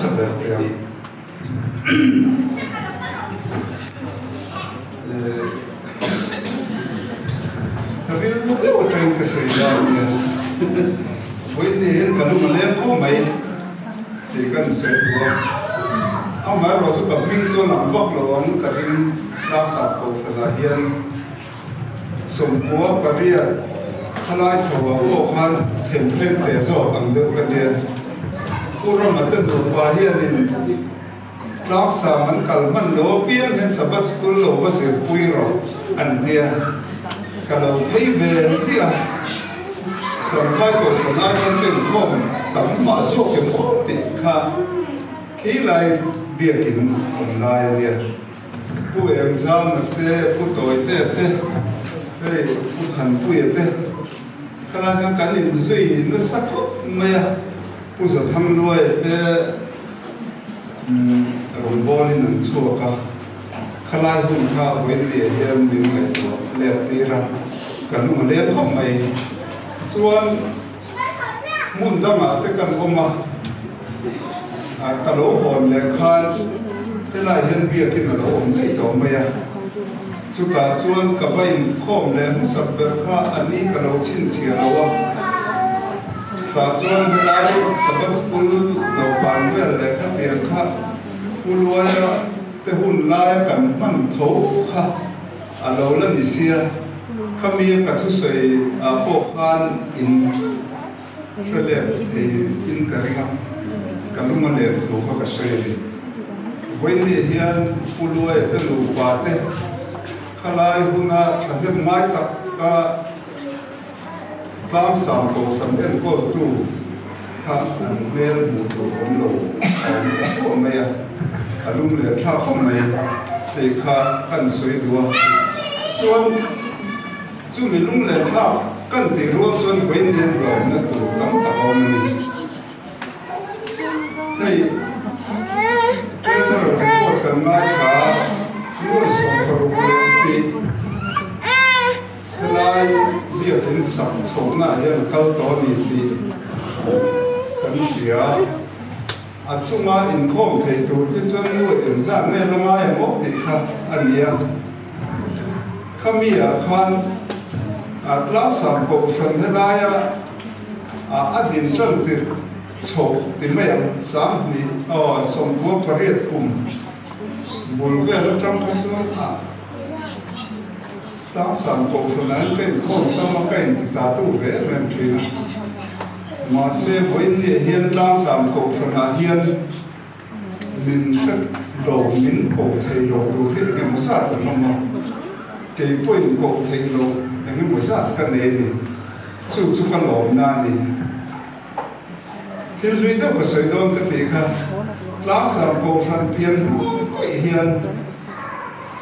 saber yang tapi itu orang kesehariannya. Ini kalau melihat kau main, ikan sedua. Amar waktu kambing tu nampak lawan kering langsap kau kelahian. Semua pariat kalai coba kau kan template besok ambil kerja. Orang ada dua bahagian ini. Laksaman kalman lo pian hen sabat school lo masih puiro andia. Kalau payvel siapa sampai kau kenal dengan kom, tapi masuk ke kom dikah kilai biakin online dia. Pu exam nanti pu toy teh, pu hantu teh. Kalau kan ini zui nasak maya, pu setam luai teh, rombongan nan suaka. Kalau pun kau beli dia minum itu lihat tira, kalau melihat kom mai, soal mundam ada kan koma, kalau orang lekhan, telayan biakin ada orang itu maya, suka soal kapain kom leh sabberka ani kalau cincin awak, tak soal belai sabat sepuluh lawan lekhan biarka, puluhan tehun lai kan man thau kha alo la ni sia kami ka thu sei a po khan in rele in karinga kamu mane lo kha ka sei ni when ni hian pulu e te lu pa te khalai huna thade mai tak ka tam sam ko sam den ko tu kha an vel mu to om lo ko me ya alum le tha khom mai te kha kan soi dua chuan chu mi lung le tha kan ti ro chuan wen den ro na tu tam ta om ni nei treasure report kan mai kha nuôi so ko ro ti lai bia tin sam chou na ya kal to ni ti kan dia Acuma income thầy tu cái chuyện nuôi ứng dạng này là mai một thì khác anh em kami khan lát sàm cổ phần thế này anh hình sơn thì chụp thì mấy anh sám thì sòng vua Paris cùng buồn cái là trong cái chuyện lát sàm cổ phần này cái con tâm là cái ta tu về làm chuyện mà sẽ với những hiện đang làm cổ phần hiện mình rất đầu mình cổ thầy đầu tu thế cái một sát là mà cái point cổ thầy đầu cái một sát cái này đi chú cái lồng na đi thì lui đâu có sợi đòn cái gì cả làm cổ phần biến cái hiện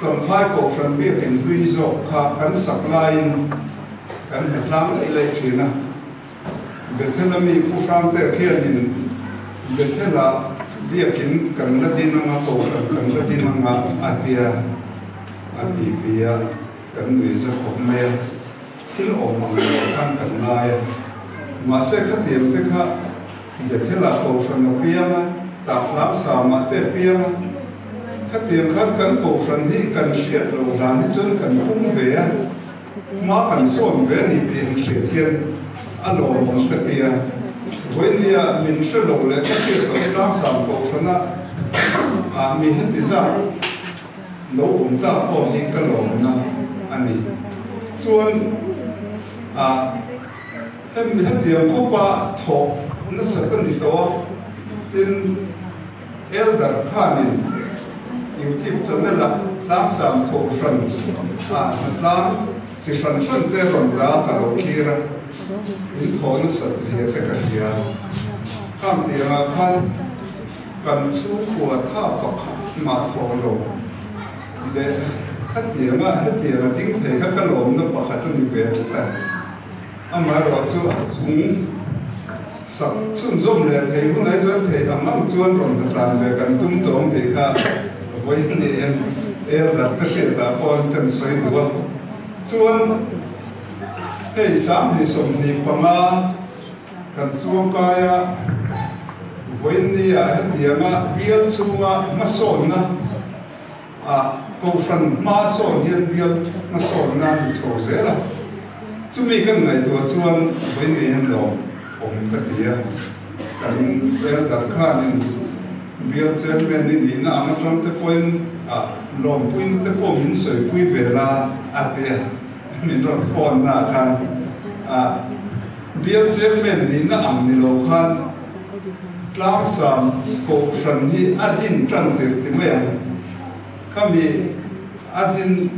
trong hai cổ phần biến thành huy rộng cả cắn supply cắn hết làm lại chuyện nào bên thế là mình cũng làm thế kia thì bên thế là việc kiến cần là tin năng tổ cần là tin năng API cần người dânของแม่ที่เราออกมาทางกันนายมาเสกขัดเดียมเด็กค่ะbên thế là cổ phần nó bia mà tập làm sao mà để bia màขัดเดียมขัดกันcổ phầnที่กันเสียเราđànที่จนกันพุ่งvề màกันส่วนvềนี่เป็นเสียเทียนanh nói một cái điều, với nia mình sẽ lồng lên cái việc của làm sao cổ phần á, mình hết đi ra, nấu uống ta bỏ đi cái lồng na, anh ấy, chuan, em hết tiền có ba thọ, nó sẽ có gì đó, tin elder khanin, yêu thích cho nên là làm sao cổ phần, làm chỉ phần phân tế rồi ra vào kia ra. In thôn sạch sẽ cái gì à? Tham tiền là phan cần chú của tháp học mà phổ lộ để khách tiền mà hết tiền là tính thể các cái lồng nó bảo khách trong nhiều việc ta. Anh mà rồi chú chúng sắp chúng zoom lên thì hôm nay chúng thì anh mang chuan rồi tập làm về cần tung tổng thì khác với những em đặt cái chuyện là con chân xây đua chuan hey, sám thì sùng thì bama cần chuông kaya với đi hết điểm á biên số mà sồn na câu phần mà sồn hiện biên mà sồn na thì sầu dễ là chúng mình cái này tôi chuan với đi hiện lộ ông cái gì á cái bên đặt khá nên biên trên bên đi na mà trong cái point lòng point cái point mình sợi quy về là bia mình rồi phone na khăn biên trên bên đi na đi lâu khăn làm sao cổ phần như adin trăng được thì mấy anh kami adin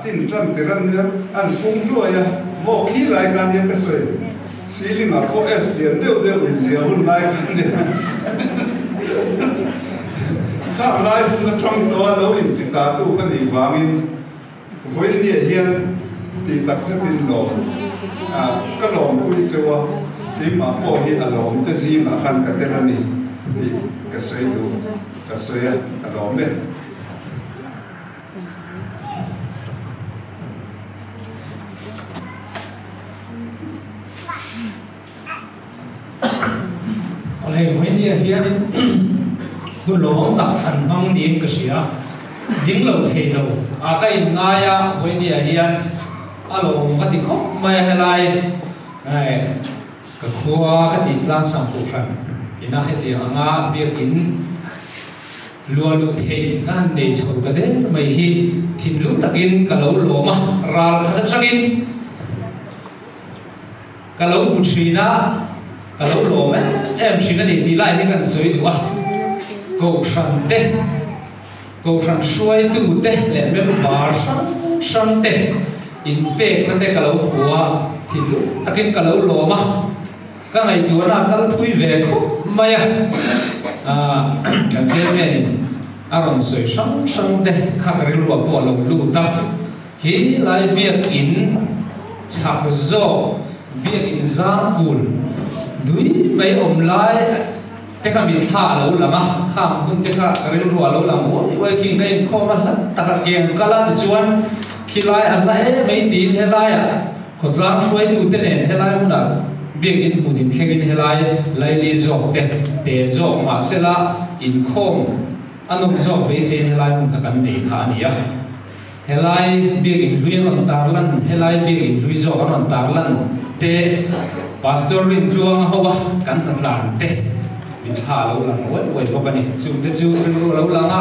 tin trăng thì rằng nhớ anh phung đuôi một khi lại cái này cái sợi xí linh mà có s liền đều bị diệt hôn lại cái này các lại phung cái trăng đó đâu in chỉ ta tu cái gì vàng in với nhiều hiện thì đặc sắc in đó cái lòng quy châu đi mà bỏ đi là lòng cái gì mà khăn cái tên này thì cái sợi đủ cái sợi cái lòng đấy Oleh ini hian tu long tak an bang din ka sia ding lo the lo a ka in aya ini hian a long ka ti khop mai helai ai ka khua ka ti tlang sam pu phan ina he ti anga biak in lua lu the nan nei chho ka de mai hi thin lu takin ka lo lo ma ral kha chakin ka lo mu thina ka lo lo me em thina ni ti lai ni kan soi du a ko san suai tu te le me bar san te in pek na te ka lo bua thin lu takin ka lo lo ma ka ngai tu na kal thui ve khu maya kan che me ni aron soi sang te khak ri lu po lo lu ta hi lai biak in chak zo biak in za kul dui mai om lai te ka mi tha lo lama kham kun te ka ri lu lo lam wo wai king kai kho ma la ta ka keng kala de chuan khilai an lai mai tin he lai khotlang suai tu te nen he lai mu na biak in hunin thengin he lai lai li zo te zo ma sela in khom anum zo ve sen he lai mun ka kan nei kha ania he lai biak in lui an tar lan he lai biak in lui zo an tar lan te pastor rin tuang hawa kan tlan te mi tha lo lang wai ko bani chu te chu lo lang a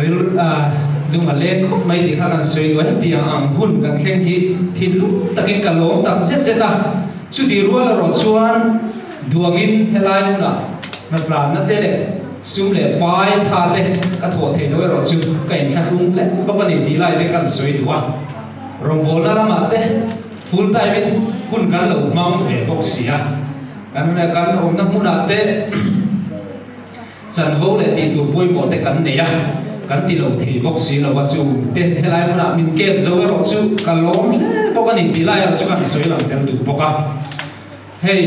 ril lu ma le khop mai di kha kan soi wa ti ang hun kan thleng hi thin lu takin ka lom tak se ta chu di ro la ro chuan duangin helai na na plan na te le sum le pai tha te ka tho the no ro chu ka in tha lung le ba bani di lai te kan soi duwa rong bol na ma te full time hun kan lo mam ve bok sia kan na kan om na mu na te chan ho le ti tu poi mo te kan ne ya kan ti lo thi bok si lo wa chu te helai mu na min ke zo ro chu ka lom le ba bani di lai chu kan soi lang tel du boka hey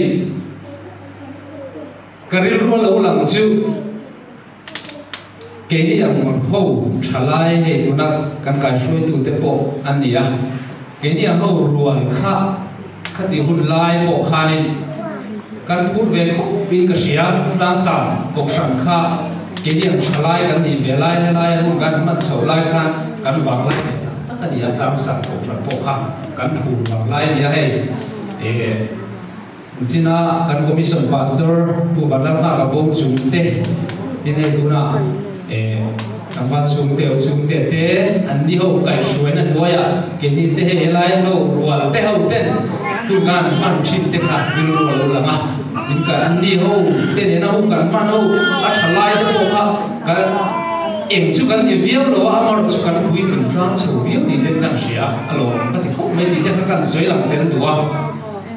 karil ro lo lang chu ke ni ang mo ho thalai he tu na kan kai soi tu te po an ni ya ke ni ang ho ruan kha ti hun lai po kha ni kan put ve kho pin ka sia lan sa kok san kha ke ni ang thalai kan ni be lai hun kan man chho lai kha kan wang lai ta ka ni ya lan sa kok san po kha kan thu wang lai ni ya he China kan commission pastor pu balang ha ka bom chung te tinai tuna sambat chung te te an ni ho kai suai na noya ke ni te he lai ho rual te ho ten tu gan man chin te kha ni rual la ma in ka an ni ho te ne na ho kan man ho a thalai te ho kha ka em chu kan ni viau lo amar chu kan hui tin tran chu viau ni den kan sia alo ka ti ko me ti te kan soi lang ten duwa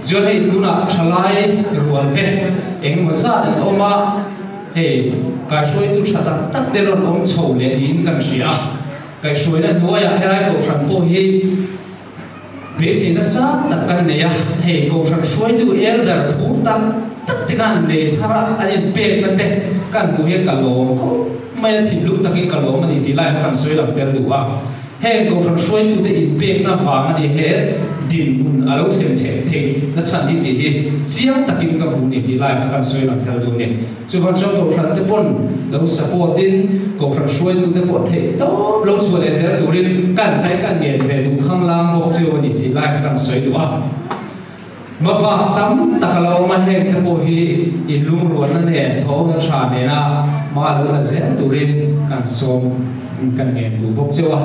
jo hei tuna thalai rual te eng ma sa de oma hei kai soi tu thata tak te ron om chho le din kan sia kai soi na noya helai ko than po hi be sin na sa tak kan ne ya hei ko than soi tu elder pu tak te kan ne thara ani pe na te kan ku he ka lo ko mai thi lu takin ka lo mani ti lai kan soi lam tel duwa he ko than soi tu te in pe na fa ani he din hun alo thlem che the na chan hi chiang takin ka bu ni ti lai kha soi lang thal du ni chu ban so ko phran te pon lo support din ko phran soi tu te po the to lo chu le se tu rin kan chai kan ngen ve du khang lang mok chu ni ti lai kha soi du a ma ba tam takalo ma he te po hi ilung ro na ne tho na sha ne na ma lo na se tu rin kan som kan ngen du bok chu a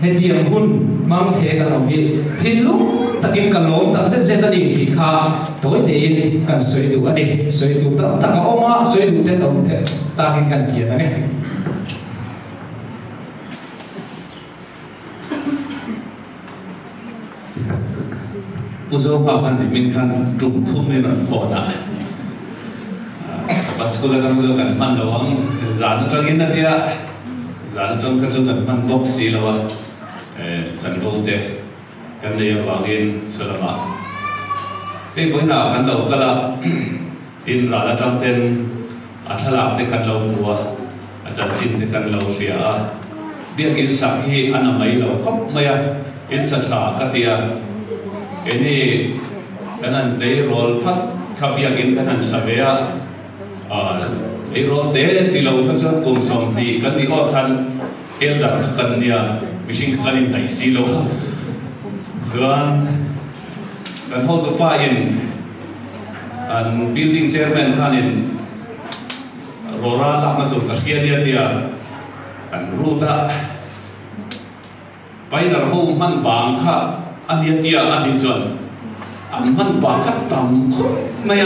he diam hun mang the kan om hi thin lu takin kan lo ta se ta ni thi kha toi de in kan soi du ani soi du ta ka oma soi du te dom the ta kan kia na ne uzo pa kan min kan tum thum ni na fo na paskula kan uzo kan man lawang zan tangin na dia zan tang ka chu kan man box si lawa chan bo te kan le wangin salama te boi na kan lo kala in ra la tam ten athala te kan lo tua achan chin te kan lo ria biak in sak hi anamai lo khop maya in sa tha ka tia ini kanan jai rol phat khabia gin kanan savea ai rol de tilo khacha kum som ti kan ni ho than el da kan nia mishing kanin dai silo zuan kan ho to pa in an building chairman khanin rora la ma tur ka khia dia tia kan ruta painar ho man bang kha anh dia anh chuẩn anh vẫn bảo khắp tầm mày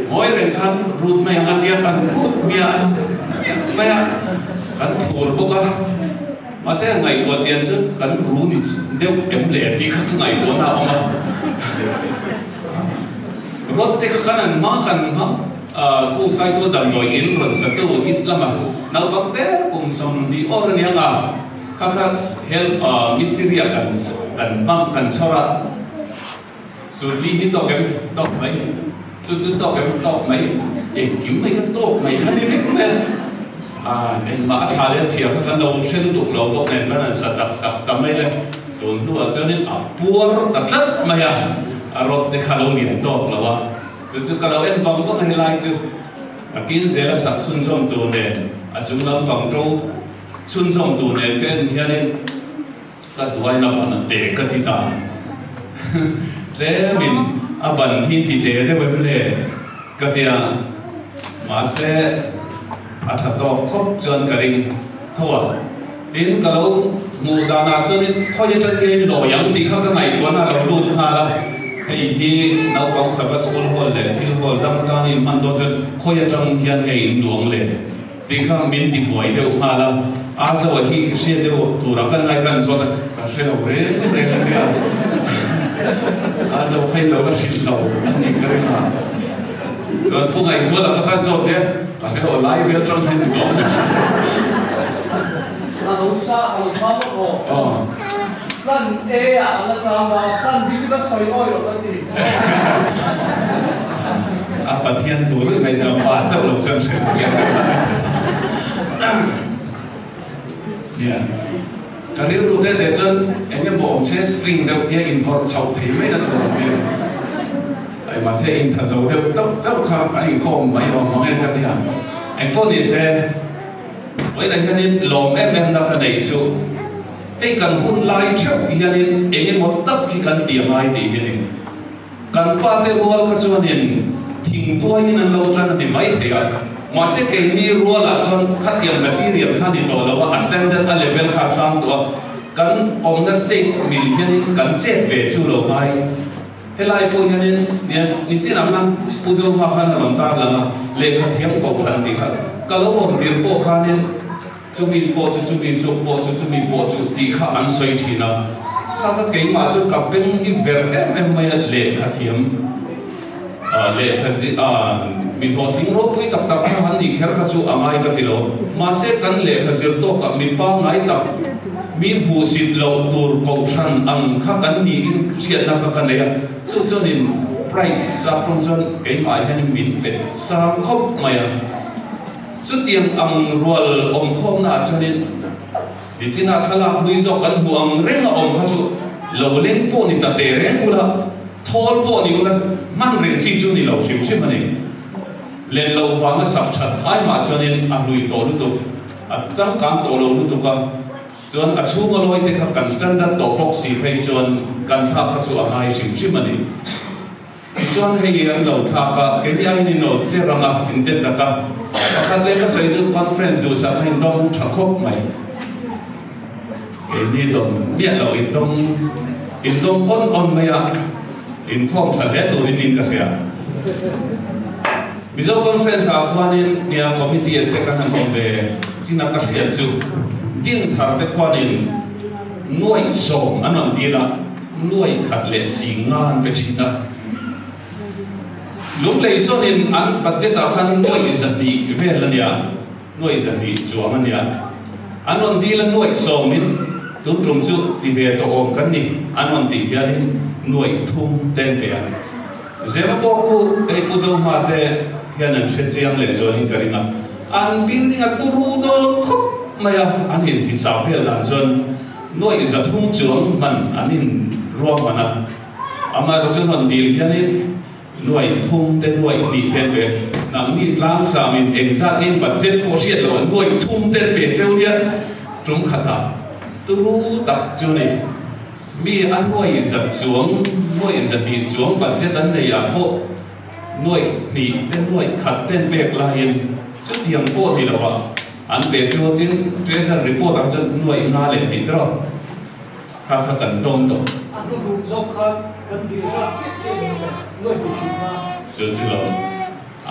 mỗi lần kan rút mày anh dia kan rút mày kan thua bốc á mà sẽ ngày qua chiến chứ kan rút ni nếu em lẻ thì không ngày qua nào mà rút thì cái kan mà kan ku sai tu đầm rồi in rồi sẽ tu Islam à nào bác té cùng xong đi ở đây à các help mystery kan bang kan sora so li hi to kem to mai chu to kem to mai kim mai kan to mai han ni mek me en ma tha le chia kan lo shen tu lo ko nen ban sa tak mai le don tu cho nên puar tak lat mai rot de khalo ni to la wa chu ka lo en bang ko nei lai chu kin zela sak sun som tu ne chung lam bang to sun som tu ne ken hianin ka duai na pan te ka ti ta te min aban hi ti te de we le ka tia ma se a tha to khop chon ka ring thoa din ka lo mu da na chon khoi ta ge lo yang ti kha ka ngai to na lo lu ha la hei hi nau kong sabat school hall le thil hall dam ta ni man do chon khoi tang hian ngai in luang le ti kha min ti boi de ha la asa wa hi she de tu ra kan lai kan so ta ka she lo re ya asa wa khai lo ka shi lo ni ka re ha so pu ngai so la ka so de ka ke lo lai ve trong hai lo alo sa ko kan e ala cha ma kan bi ka soi oi lo kan ti pathian tu rồi bây giờ ba chắc lục chân sẽ cái điều đầu tiên là chân em cái bộ xe spring đầu tiên import chậu thì mấy là đầu tiên tại mà xe in thật dấu theo tốc chắc không anh không mấy mà mong em cái gì anh có đi xe với lại nên lồng em đâu cái này chú cái cần hun lai trước hiện em một tấc khi cần tiệm ai thì hiện cần qua tới ruộng cái chỗ này thỉnh tua như là lâu chân thì mấy thế à mà sẽ cái ni ruộng là chọn khát tiền material khát đi tổ làว่า standard level khá sang đó cần on the stage mình hiện cần chết về chu lầu mai thế lại cô hiện nên chỉ làm năng bây giờ mà khăn làm ta là lệ khát thiếm cổ phần thì khát cái lúc còn tiền bộ khăn nên chúng mình bộ thì khá ăn xoay thì nào khá cái mà cho cặp bên cái việc em mới lệ khát thiếm lệ khát gì mình họ thính rốt với tập hắn đi khéo khát chú amai cái gì đó mà sẽ cần lệ khát gì đó cả mình ba ngày tập mình bù xịt lâu tour cầu san ăn khát cần đi chuyện nào khát cần lệ cho nên bright saffron cho cái mà hay mình bị sang khóc mày chút tiền ăn ruột khom na cho nên đi trên nào thà làm nuôi dọc cần buông rèn là khát chú lâu lên bộ ni ta tê rén ula thol bộ ni ula man rèn chi chu ni lâu xíu xíu mà này lên lâu vàng sập chặt ai mà cho nên anh lùi tổ lúc tục chẳng cảm tổ lâu lúc tục chọn chú mà lôi thì các cần standard tổ bốc xì hay chọn cần tháp các chú anh hay xíu xíu mà này chọn hay anh lâu tháp cái này anh nên nốt sẽ rằng anh sẽ chắc các lên các xây dựng conference du sắp hành động thắc khóc mày cái này đồng biết là in đông on mày à in không thật hết tôi in cái gì à bây giờ conference à quan nên nhà committee thì các anh còn về chỉ là các hiện chu điên thảo thì quan nên nuôi sông anh nói đi là nuôi khát lệ xì ngan về chỉ là lúc lấy số nên anh bắt chết ta khăn nuôi dân đi về là nhà nuôi dân đi chúa mà nhà anh nói đi là nuôi sông mình đúng trung chu đi về tổ ôm cái này anh nói đi là nuôi thùng tên về giờ mà cô cái cô dâu mà để hiện nay sẽ chiang lệ rồi hình cái nào anh building ở tu đó khóc mà anh hiện thì sao phải là dân nuôi giật thùng chuông mình anh hiện ruộng mà na ama rồi cho nên đi hiện nay nuôi thùng tên nuôi bị tên về nằm đi làm sao mình em ra em bắt chết cô sẽ là nuôi thùng tên về châu đi chúng khát à tu tập cho này mi anh nuôi giật xuống nuôi giật đi xuống bắt chết anh này à bộ nuôi bị tên nuôi khát tên việc là hiện chút tiền bộ thì là vậy anh về cho chính treasure report anh cho nuôi nga lên bị đó khá khá cần đông đó anh cũng giúp khát cần đi ra chết nuôi bị gì mà chưa chưa lắm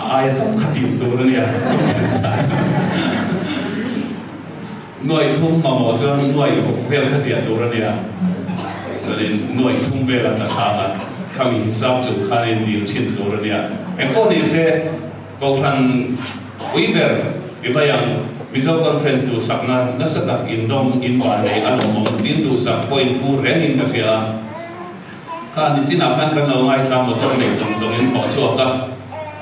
ai không khát tiền tôi nữa nha nuôi thùng mà một cho nuôi về cái gì tôi nữa nha cho nên nuôi thùng về là tất cả kami hisap chủ khá nên điều chỉnh tôi nữa nha em có đi xe có phần quý ver cái bài video conference tu sắc na nasa tak indom inwan ay ano mong din tu sa point pu renin ka kaya ka ni sinakan kan lo ngai sa motor nei song in kho chuak ka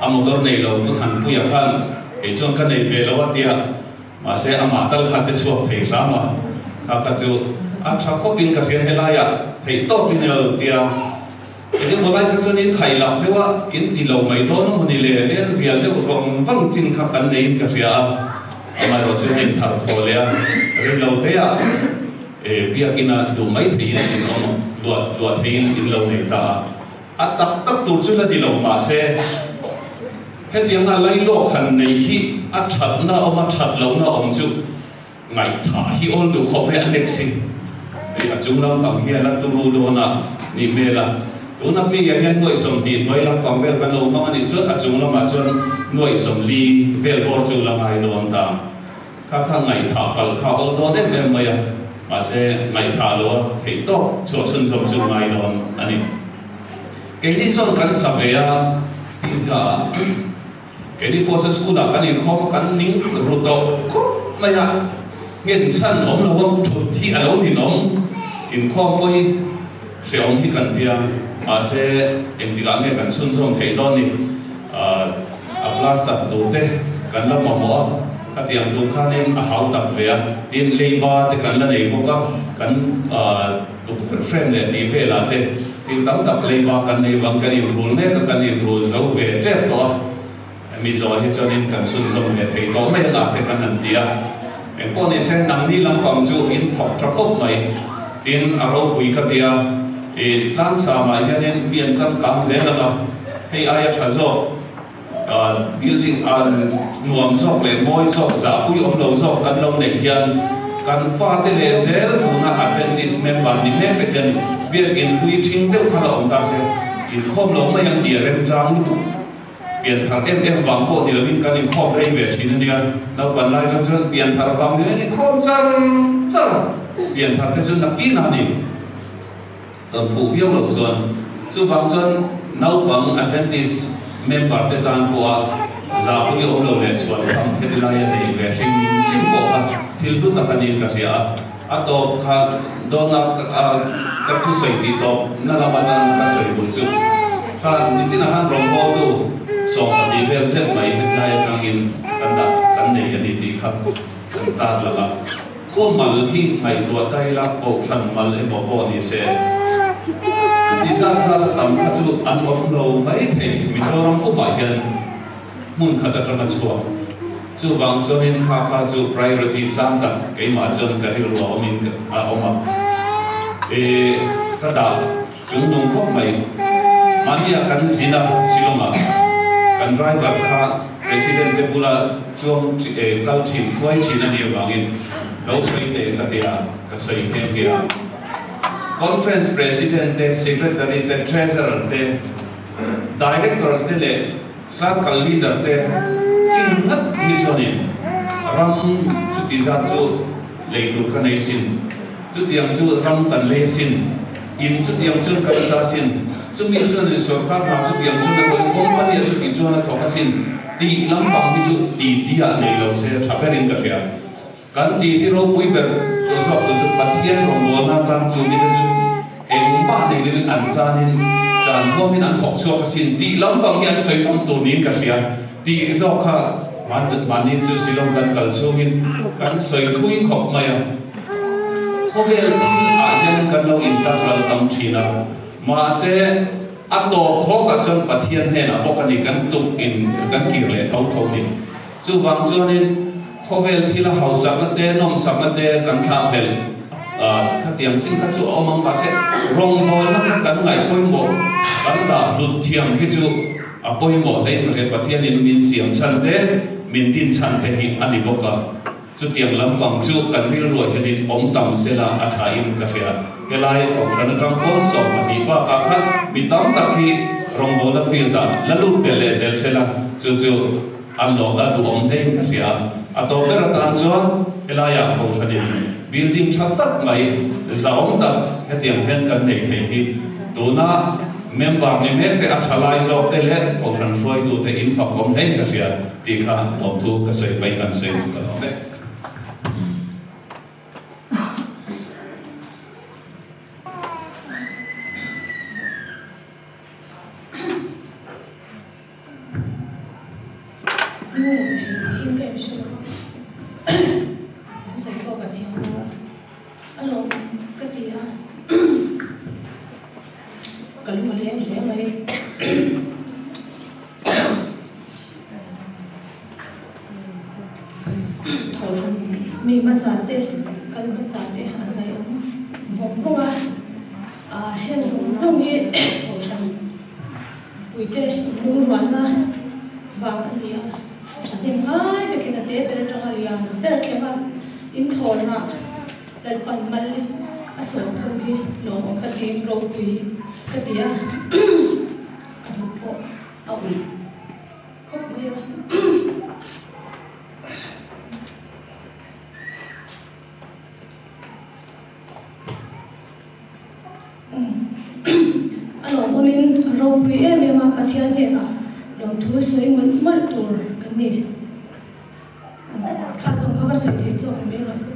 a motor nei lo tu than pu ya kan ke chon kan nei be lo atia ma se ama tal kha che chuak thei sa ma ka chu a tha kho pin ka se helaya thei to pin lo tia cái điều này các doanh nghiệp thay làm thếว่า in thì lâu mấy đó nó mình lệ lên việc thế của ông vâng chính khắp tận đây cái gì à mà rồi doanh nghiệp thảo thổ lệ rồi lâu thế à việc in là đủ mấy thì in nó luật thì in lâu này ta tập tu cho là thì lâu mà sẽ hết tiếng là lấy lô khăn này khi chặt nó ông chặt lâu nó ông chú ngày thả khi ôn đủ không hay anh đẹp xinh thì chúng nó bằng hiện là tu lu đồ na ni mê là đúng là bây giờ hiện nuôi sống tiền nuôi làm công việc cái lâu mà anh trước chúng nó mà chọn nuôi sống ly về bỏ chú là ngày đồ anh ta các ngày thả bal khao ôn đó đấy em mày mà sẽ ngày thả lo thì tốt cho xuân sống chú ngày đồ anh cái này son kan savea tisga cái này posa school là cái này không kan ning ruto không mày à nghiên san ông là ông chụp thi ở đâu thì ông in không coi sẽ ông thì cần tiền mà sẽ em thì làm nghe cần xuân sống thấy đó nè plastic đồ tê cần làm mỏ các tiền đồ khác nên hậu tập về tiền lấy ba thì cần là này một cái cần đồ frame này đi về là tê tiền đóng tập lấy ba cần này bằng cái điểm rule này cần điểm rule giấu về chết đó mi rồi thì cho nên cần xuân sống để thấy đó mấy là cái cần làm tiền em có này sẽ nằm đi làm bằng chú in thọc cho khóc mày in ở đâu quý cái tiền lan xa mà hiện nên biến chân càng dễ là hay ai cho rồi building nuông dọc để môi dọc giả quy ông lâu dọc cần lâu này hiện cần pha tên lệ dễ cũng là apprentice member đi lên phải cần việc in quy trình tiêu khá là ông ta sẽ in không lâu màยังtiền em trang biển thằng em vắng bộ thì là mình cần in không đây về chỉ nên đâu còn lại trong dân biển thằng vắng thì không chân biển thằng cái dân là kỹ nào nhỉ tầm phụ phiếu lộc xuân chú vắng dân nấu bằng Adventist member tế tàn của giáo hội ông lâu lệ xuân thăm cái này là để về sinh bộ khác thì lúc ta cần in cái gì à atau đó là các thứ sợi thì đó là làm ăn các sợi bùn chú ni chỉ là han rong ho tu so ka di vel set mai na ya kang in kan nei ani ti kha kan ta la la ko mal hi ngai to tai la ko than mal e bo bo ni se thì ra là tầm các chú ăn ống đầu mấy thầy mình cho nó không phải hiện muốn khát cho nó xua chú vàng cho nên khá chú priority sang đặt cái mà chân cái điều đó mình ông mà ta đã chúng đúng không mày mà đi akan sila siloma kan driver kha president te pula chuang kal chin phoi chin ani wangin lo sei te ka tia ka sei te kia conference president te secretary te treasurer te directors te le circle leader te chin hat hi chonin ram chu ti za chu leitur ka nei sin chu tiang chu ram tan le sin in chu tiang chu ka sa sin chúng mình cho nên số khác nào chúng mình cho nên với công ty chúng mình cho nên thọ cái xin đi lắm bằng ví dụ đi à này lâu sẽ thắp cái đèn cà phê cái đi thì rồi bây giờ tôi sắp tôi bắt thiên rồi muốn làm chúng mình cái ba này lên ăn ra nên chẳng có mình ăn thọ số cái xin đi lắm bằng hiện xây bằng tổ nín cà phê đi do cả mà nên chú xin lòng cần cần số mình cái xây thui khóc mày có vẻ là dân cần lâu in ta phải tâm trí nào mà sẽ ăn đồ khó cả chân và thiên này là bốc anh gắn tục in gắn kiểu lệ thấu thấu đi chú vàng cho nên khó về thì là hậu sản nó té nông sản nó té gắn tháp về các tiệm chính các chú ông mà sẽ rong mồi nó gắn ngày bôi mỏ gắn đã lụt thiềm cái chú bôi mỏ đấy mà cái và thiên nên mình xiềng chân thế mình tin chân thế thì anh đi bốc cả chú tiệm lắm bằng chú cần đi rồi thì ông tầm sẽ là trái im cà phê cái này ở phần trong cuốn sổ mà đi qua các khách bị tóm tắc khi rong bồ đã phiền đã là lúc về lệ sẽ là chú anh đó đã đủ ông lên cái gì à tôi biết là tan cho cái này ở phần này building chặt tất mày giàu tất cái tiền hen cần này thì đồ na member mình hết cái actualize job cái lệ ở phần phơi đồ cái info com lên cái gì thì cả ông thu cái sự bay cần sự cái đó đấy mi masate kan masate hanai vokwa hen zong ye osan puite murwana banglia atin ai te kinate tere tangariya tere kema in thorna dal panmal aso zong hi no katin ro pui katia kapo awi khop me rong pui em mà pathian ne na long thu soi ngun mal tur kan ni kha song khabar sai the to me lo se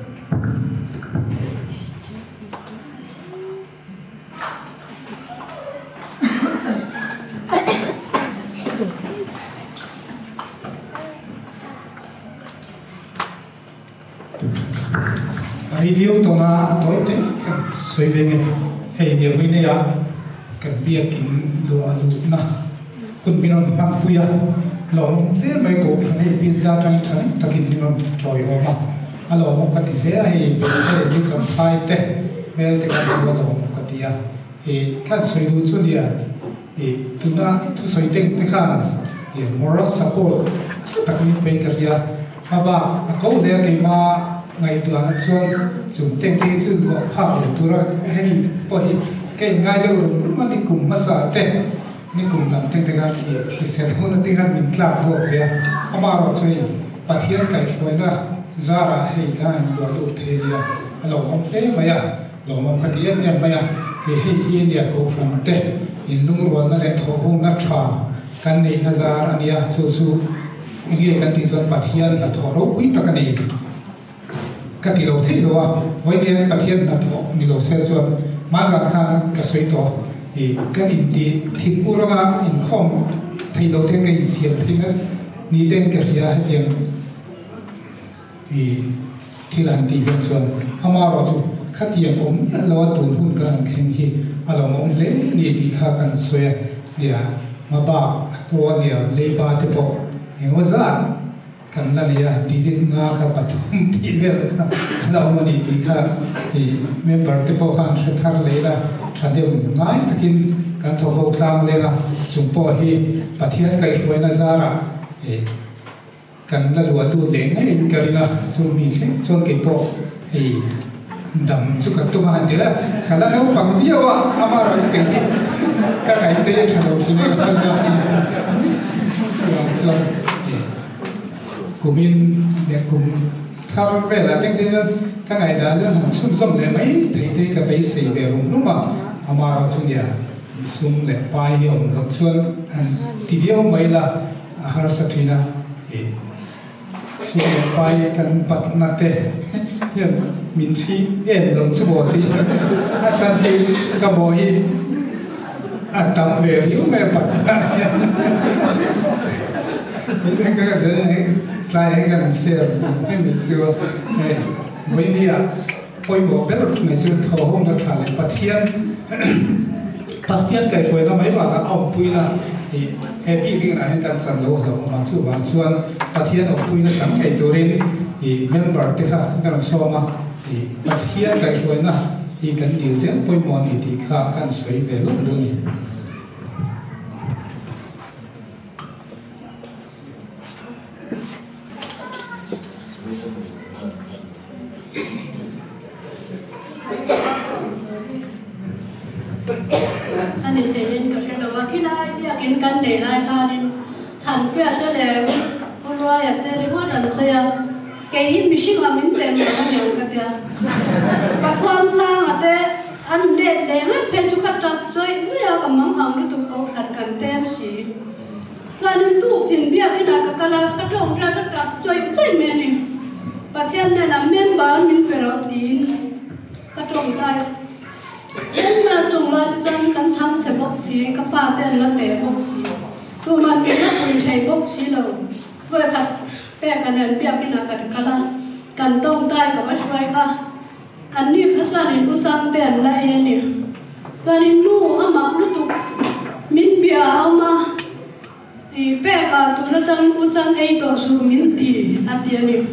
review to na toy te soi venge hei ni wi ne ya kan bia kin lo alu na kun binon pang puya lo te mai ko phane pizza tang tang takin binon toy ho ma alo mo ka ti se ai be ni cham phai te mel te ka lo lo ka ti ya kan soi lu chu dia tu na tu soi teng te khan moral support takin pe ka ya ba ko de ke ma ngày tuần chuan chúng tên kia chứ có học tu rồi hay bởi cái ngày đó mà đi cùng mà sợ thế đi cùng làm tên cái thì sẽ không là tiếng Anh mình làm được vậy mà rồi chơi bắt hiện cái phơi đó ra là hay là đồ đồ thế đi alo ông thế mà ya lo mà cái gì em mà ya thì hay hiện đi có phần thế in lung rồi nó lại thổ hông nát trà cái này nó ra anh ya su cái cái tiếng Anh bắt hiện là thổ rốt quý tất cả này cái gì đâu thế đâu với cái bắt hiện là thổ mình đâu sẽ cho mà ra khăn cái sấy to thì cái gì thì u ra in không thì đâu thế cái gì thì nó ni tên cái gì thì thì làm gì vậy cho ama rồi khách tiền cũng lo tụi hun cái khen hi along on le ni ti kha kan soya dia ma ba ko nia le ba te po ngo za kan la nia ti jin nga kha pathum ti vel kha la mo ni ti kha ti member te po khan se thar le la thade ngai takin kan tho ho tlang le la chung po hi pathian kai hoi na za ra kan la lu tu le ngai ka la chung mi se chung ke po hi dam chu ka tu ma de la kala no pang bia wa amara ke ni ka kai te ye thalo chi ne ka sa ni so kumin ne kum thar ve la teng te ka ngai da la han sum som le mai te te ka bai sei ve rum nu ma amara chu ya sum le pai yom lo chuan ti bio mai la har sa thina sum le pai kan pat na te yan min chi en lo chu bo ti a san chi ka bo hi a tam ve yu me patนี่ก็จะใช้กันเสียไม่มีส่วนวันนี้อ่ะพอยบอกแล้วในส่วนทอห้องนักข่าวปัทเทียนไก่ฝอยก็ไม่ว่าเอาปุยนะแฮปปี้ที่ไหนให้การสั่งโลกเราบางส่วนปัทเทียนเอาปุยนะสังเกตตัวเองเมมเบอร์ที่เขาการซ้อมมาปัทเทียนไก่ฝอยนะกันดีเสียพอยมองที่ข้ากันสวยแบบนั้นดูนี่อันนี้เสียงก็คือว่าที่ได้ที่กินกันได้หลายค่ะนี่หันเพื่อจะแล้วคนรวยแต่ที่ว่าดันเสียแกยิ่งมีสิ่งว่ามินเต็มแล้วเนี่ยก็จะปัจจุบันสร้างแต่อันเด็ดเด็ดเพชรขัดจับด้วยเรื่องกับมังหังที่ถูกเอาขัดกันเต็มสิตอนนี้ตู้กินเบี้ยที่ไหนก็กำลังกระโดดกระจับด้วยด้วยเมลิประเทศเนี่ยนะเมียนบ้านมินเป็นเราดีนกระโดดได้เอ็นมาตรงมาจังกันช้ำจะบอกสีกระฟ้าเต้นละแต่บอกสีตัวมันเป็นนักบริชัยบอกสีเราเพื่อขัดแปะกันเดินเปียกพินากันกะละกันต้องได้กับว่าช่วยค่ะอันนี้ภาษาในอุจังเต้นละเอ็นเนี่ยตอนนี้นู่อามาลุตุมินเบียเอามาแปะกันตัวละจังอุจังไอตัวสูมินตีอันเดียวเนี่ย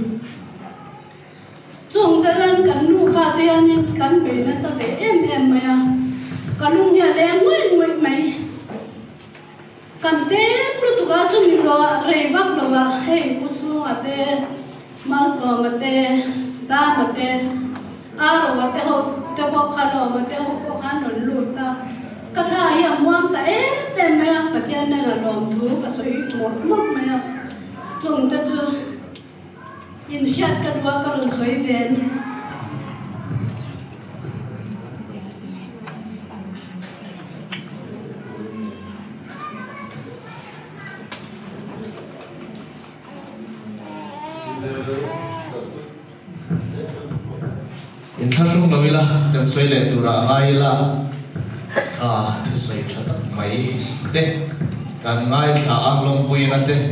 จงแต่ละกันนู่ฟาเตียนี่กันไปนะตะเบเอ็มไหมอ่ะกันลุงเนี่ยแรงไหมกันเต้ลุตุกาจุ่มก็เรียบักลงอ่ะเฮ้ยพุทธมาเต้มาตัวมาเต้ตามาเต้อารมณ์มาเต้เขาจะบอกขนมมาเต้เขาบอกขนมลุตากระทายอย่างว่างแต่เต็มไหมอ่ะประเทศนั่นละลมทุกข์ก็สวยหมดไหมอ่ะจงแต่ดูยินเสียกันว่าก็รู้สวยเด่นอินทรุ่งเราวิละกันสวยเลยตัวละไงละทุสวยชัดไหมเด็กกันไงสาลงปุยนั่นเด็ก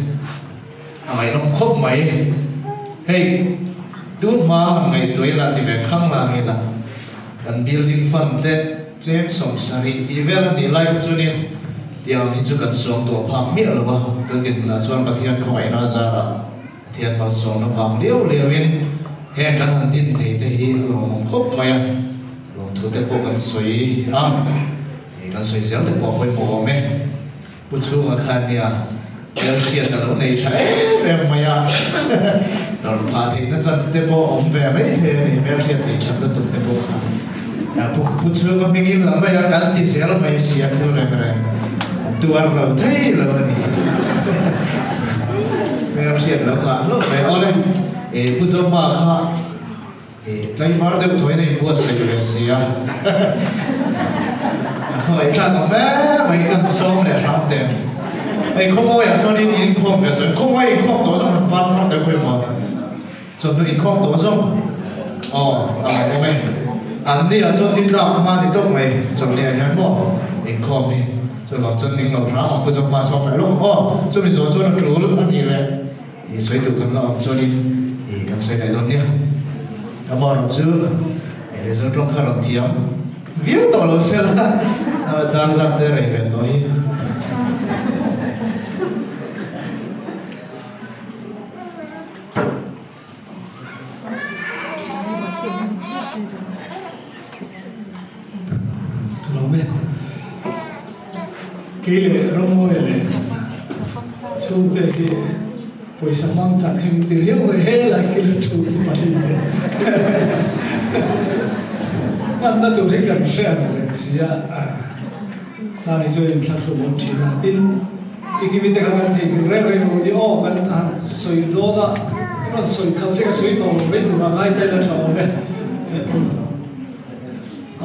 ไงลงคบไหมเฮ้ยดูมาไงตัวละที่แบบข้างล่างนี่ละกันบิลดิ้งฟันเด็กเจ๊สงสารที่เวลาที่ไล่จุนี่เดี๋ยวนี้จะกันส่งตัวพังมีหรือเปล่าตัวกินละส่วนประเทศเขาไหวน่าจะเทียนมาส่งน้ำฟังเลี้ยววินแห่งกันหันดินเทฮีลงคบไหมลงทุนแต่พวกกันสวยกันสวยเสียแต่พอไปพอไหมผู้ชูมาคันเนี่ยเดี๋ยวเสียแต่เราในใช้แบบไหมตอนพาทีนั่นจะแต่พออมแบบไม่เห็นแบบเสียติดฉันก็ตุ่มแต่พอผู้ชูก็ไม่ยิ้มหลังไปกันติดเสียแล้วไม่เสียเท่าไรตัวเราเท่เลยนี่แบบเสียแล้วมาลูกไปเอาเลยผู้ชมมาค่ะไล่มาเดี๋ยวถอยในบัวเสียเสียไอ้ท่านแม่ไม่กันซ้อมเลยครับเต็มไอ้ข้อมูลอย่างส่วนนี้อินข้อแบบนั้นข้อมูลอินข้อตัวส่งปั้นมาแต่คุยมาส่วนนี้อินข้อตัวส่งอะไรไม่อันนี้ส่วนที่เรามาที่ต้องไม่ส่วนนี้ยังบอกอินข้อมีส่วนเราส่วนนี้เราพร้อมผู้ชมมาซ้อมแล้วส่วนนี้ส่วนเราจูรุอันนี้เลยสวยดูกันเราส่วนนี้กันสวยในตรงนี้ถ้ามองเราซื้อเดี๋ยวจะต้องเข้าลงเทียม view to lo sel dan zat de rei ben noi lo me kile romo ele chung te ki poisa mang chak hem ti riu he la kile chu ti mali na tu ri kan share le sia ta ni zo in thak lo chi na tin ikimi te kan ti re re no di o kan soi do da no soi khal se ka soi to me tu na lai tai la thaw me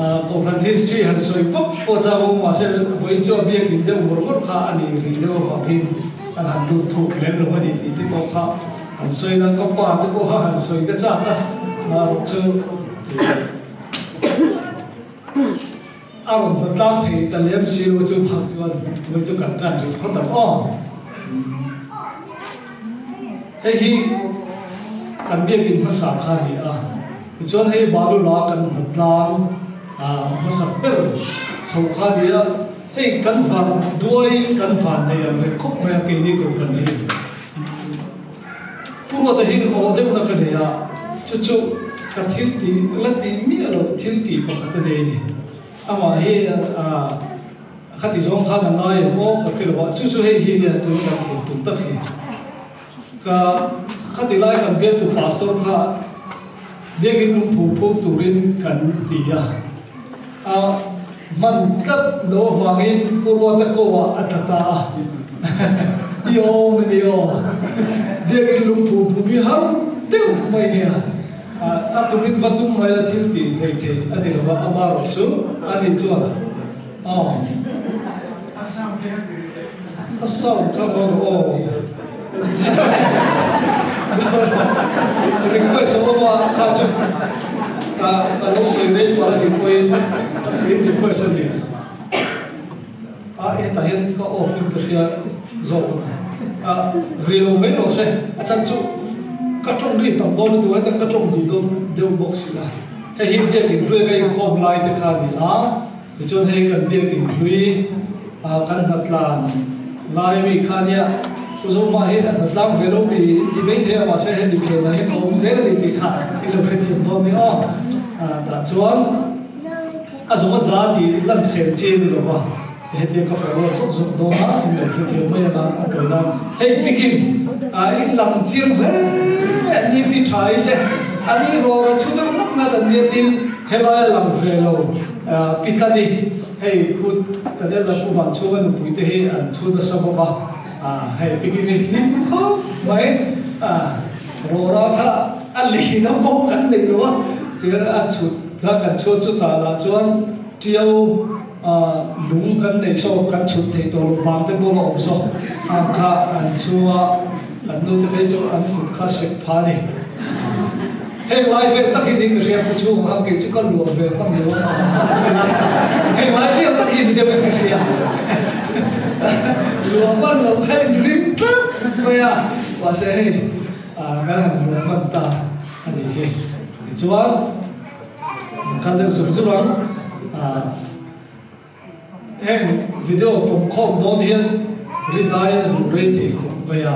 Confront history han soi pop po cha mo ma se voi cho bia kin de mor mor kha ani ri de ho bin an han tu thu le lo ni ti ko kha han soi na ko pa te ko ha han soi ka cha ta ma chu aron ko tam the ta lem si lo chu phak chuan voi chu kan tan ri pho ta o he hi kan bia kin ma sa kha ni a chuan he balu la kan hotlang masakper chokha dia hey kan van doi kan van ne ya khop me ke ni ko kan ni puro ta hi o de ta ka ya chu chu ka thil ti la ti mi lo thil ti pa ka de ni ama he khati zong kha na nai mo ka ke lo chu chu he hi ne tu ka tu ta hi ka khati lai kan be tu pastor kha de gi nu phu phu turin kan ti ya man tlap lo wangin puro ta ko wa atata yo me yo dia ke lumpu bumi har teu mai ne atumin batum mai la thil ti thei thei ade wa amaro su ani chuan asam ka o ring so wa ka chu kalau sendiri pada dipoin ini person ni, tahan ko ofin kerja zon, real mero se, acan tu, kacung ni tambol tu ada kacung tu deu box lah, hei dia indui kai kom lai te kami itu hei kan dia indui, kan hatlan, lai mi kanya, usul mahir hatlan velo mi di bawah masa hei di bawah ni kom zero di bawah, itu berarti bom ni chuan azuma zati lan sen chen lo ba he de ka fero zo do ma ni ke the mai na ka na hey pikin in lam chim he ni pi thai le ani ro ro chu do nak na dan ne tin hela lam velo pitani hey put ka de la ku van chu ga du te he an chu da sa ba hey pikin ni ko mai ro ra kha ali na ko kan le lo dia achut la kan chu ta la chuan tiau lung kan nei so kan chut thei to bang te bo lo so kha an chua an nu te so an kha sek pha ni hey wai ve ta ki ding ria pu chu ha ke chu kan lu ve pa ni lo hey wai ve ta ki ni de ve ria lu pa lo hai ring ta me ya wa se hey ga lu pa ta ani he chuan kan dem sur chuan heng video from com don hian ri dai re te ko baya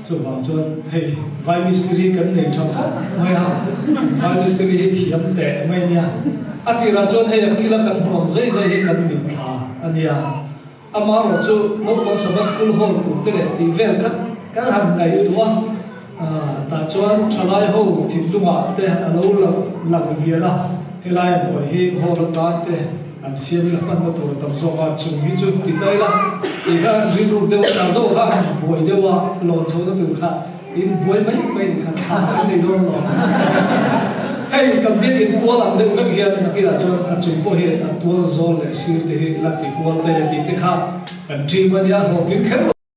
chu ba chuan hey vai mystery kan nei thang mai vai mystery hi thiam te mai nia ati ra chuan hey akila kan hom zai zai hi kan min tha ania amaro chu no ko sama school hall tu te le ti vel khat kan han ngai tua ta chuan thalai ho thilunga te alo lang viala helai boy hi hol ta te an siam la pan to tam so ga chung hi chu ti dai la ti ga ri ru de ta zo ga boy de wa lo chho na tu kha in boy mai kha tha ni do lo hey kam bi in to la de ga hi na ki da chuan chung po hi a to zo le sir de hi la ti ko te ti te kha kan tri ma dia ho tin kher